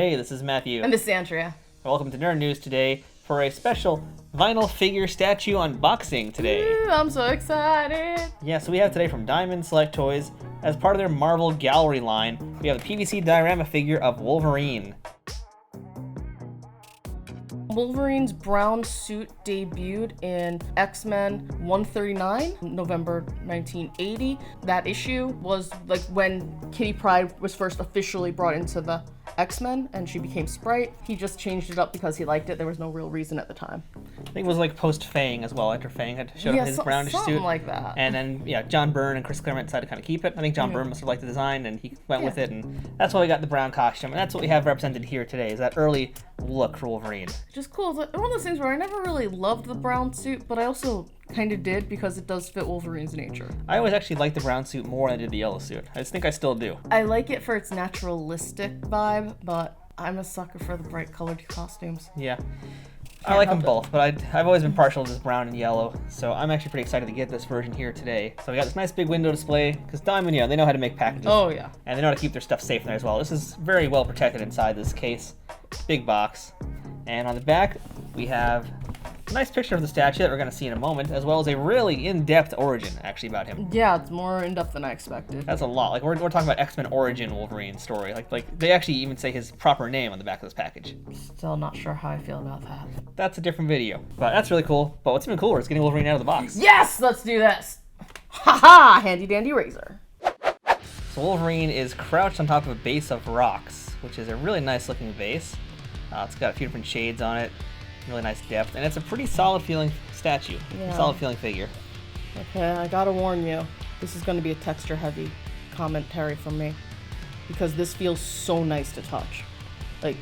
Hey, this is Matthew. And this is Andrea. Welcome to Nerd News today for a special vinyl figure statue unboxing today. Ooh, I'm so excited. Yeah, so we have today from Diamond Select Toys, as part of their Marvel Gallery line, we have a PVC diorama figure of Wolverine. Wolverine's brown suit debuted in X-Men 139, November 1980. That issue was like when Kitty Pryde was first officially brought into the X-Men and she became Sprite. He just changed it up because he liked it. There was no real reason at the time. I think it was like post-Fang as well, after Fang had showed up his brownish something suit. like that. And then, yeah, John Byrne and Chris Claremont decided to kind of keep it. I think John Byrne must have liked the design and he went with it, and that's why we got the brown costume. And that's what we have represented here today, is that early look for Wolverine. Just cool. It's like one of those things where I never really loved the brown suit, but I also kind of did because it does fit Wolverine's nature. I always actually liked the brown suit more than I did the yellow suit. I just think I still do. I like it for its naturalistic vibe, but I'm a sucker for the bright colored costumes. Yeah. I like them both, but I've always been partial to this brown and yellow, so I'm actually pretty excited to get this version here today. So we got this nice big window display, because Diamond, they know how to make packages. Oh, yeah. And they know how to keep their stuff safe in there as well. This is very well protected inside this case. Big box. And on the back, we have a nice picture of the statue that we're going to see in a moment, as well as a really in-depth origin, actually, about him. Yeah, it's more in-depth than I expected. That's a lot. Like, we're talking about X-Men origin Wolverine story. Like they actually even say his proper name on the back of this package. Still not sure how I feel about that. That's a different video. But that's really cool. But what's even cooler is getting Wolverine out of the box. Yes! Let's do this! Haha! Handy dandy razor. So Wolverine is crouched on top of a base of rocks, which is a really nice looking base. It's got a few different shades on it. Really nice depth, and it's a pretty solid feeling statue. Yeah. Solid feeling figure. Okay, I gotta warn you. This is gonna be a texture heavy commentary from me. Because this feels so nice to touch. Like,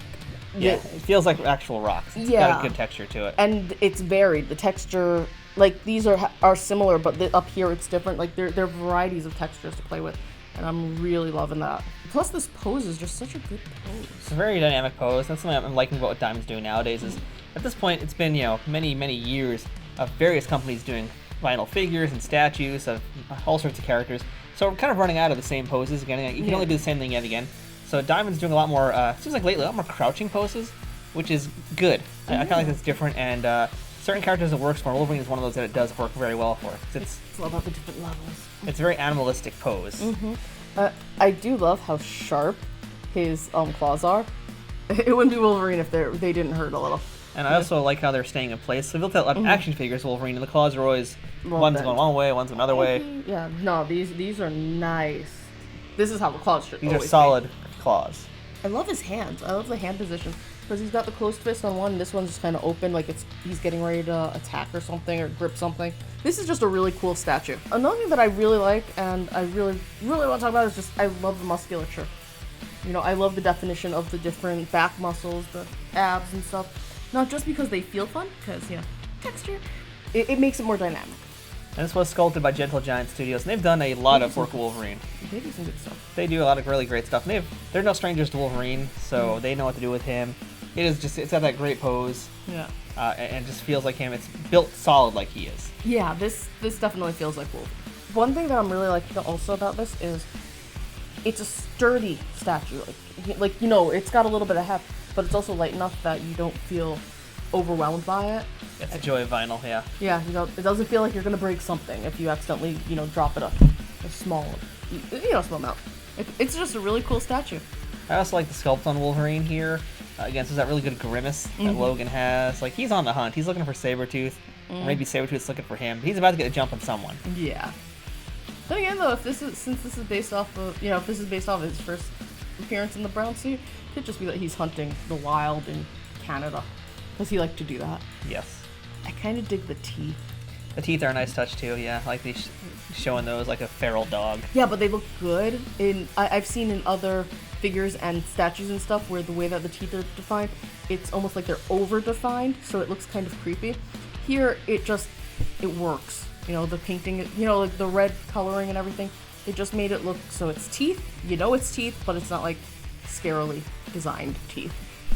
yeah, it feels like actual rocks. It's got a good texture to it. And it's varied. The texture, like, these are similar, but up here it's different. Like, there are varieties of textures to play with, and I'm really loving that. Plus, this pose is just such a good pose. It's a very dynamic pose. That's something I'm liking about what Diamond's doing nowadays. Is at this point, it's been many years of various companies doing vinyl figures and statues of all sorts of characters. So we're kind of running out of the same poses again. You can only do the same thing yet again. So Diamond's doing a lot more. Seems like lately a lot more crouching poses, which is good. I kind of like that's different, and certain characters it works for. Wolverine is one of those that it does work very well for. It's all about the different levels. It's a very animalistic pose. I do love how sharp his claws are. It wouldn't be Wolverine if they didn't hurt a little. And I also like how they're staying in place. So we built out a lot of action figures Wolverine, and the claws are always one's going one way, one's another way. Yeah, no, these are nice. This is how the claws should. These are solid claws. I love his hands. I love the hand position because he's got the closed fist on one. And this one's just kind of open, like he's getting ready to attack or something or grip something. This is just a really cool statue. Another thing that I really like and I really want to talk about is just I love the musculature. I love the definition of the different back muscles, the abs and stuff. Not just because they feel fun, because texture. It makes it more dynamic. And this was sculpted by Gentle Giant Studios, and they've done a lot of work with Wolverine. They do some good stuff. They do a lot of really great stuff. And they're no strangers to Wolverine, so they know what to do with him. It's got that great pose. Yeah. And just feels like him. It's built solid like he is. Yeah, this definitely feels like Wolverine. One thing that I'm really liking also about this is it's a sturdy statue. It's got a little bit of heft, but it's also light enough that you don't feel overwhelmed by it. It's the joy of vinyl, yeah. Yeah, it doesn't feel like you're gonna break something if you accidentally, drop it a small amount. It's just a really cool statue. I also like the sculpt on Wolverine here. Again, so that really good grimace that Logan has. Like, he's on the hunt. He's looking for Sabretooth. Or maybe Sabretooth's looking for him. He's about to get a jump on someone. Yeah. Then again, though, since this is based off of, his first appearance in the brown suit, it could just be that he's hunting the wild in Canada. Does he like to do that? Yes. I kind of dig the teeth. The teeth are a nice touch, too, yeah. I like these showing those like a feral dog. Yeah, but they look good. I've seen in other figures and statues and stuff where the way that the teeth are defined, it's almost like they're over-defined, so it looks kind of creepy. Here, it works. The painting, like the red coloring and everything, it just made it look so it's teeth. It's teeth, but it's not like scarily designed teeth.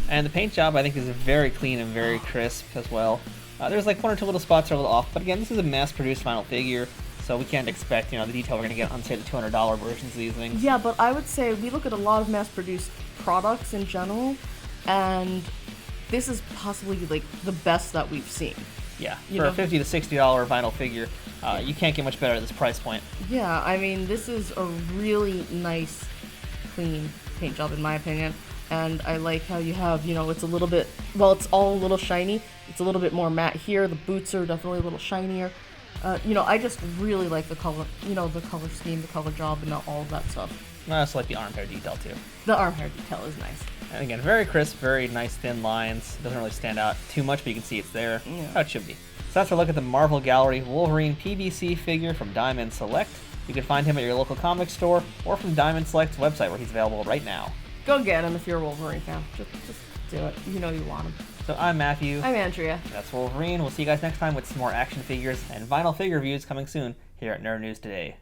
And the paint job, I think, is very clean and very crisp as well. There's like one or two little spots that are a little off, but again, this is a mass-produced vinyl figure, so we can't expect, the detail we're going to get on, say, the $200 versions of these things. Yeah, but I would say we look at a lot of mass-produced products in general, and this is possibly like the best that we've seen. Yeah, You for know? a $50 to $60 vinyl figure, you can't get much better at this price point. Yeah, I mean, this is a really nice, clean paint job in my opinion. And I like how you have, it's a little bit, well, it's all a little shiny. It's a little bit more matte here. The boots are definitely a little shinier. I just really like the color, the color scheme, the color job, and all of that stuff. I also like the arm hair detail too. The arm hair detail is nice. And again, very crisp, very nice thin lines. Doesn't really stand out too much, but you can see it's there. Yeah. How it should be. So that's a look at the Marvel Gallery Wolverine PVC figure from Diamond Select. You can find him at your local comic store or from Diamond Select's website where he's available right now. Go get him if you're a Wolverine fan. Just do it. You know you want him. So I'm Matthew. I'm Andrea. That's Wolverine. We'll see you guys next time with some more action figures and vinyl figure reviews coming soon here at Nerd News Today.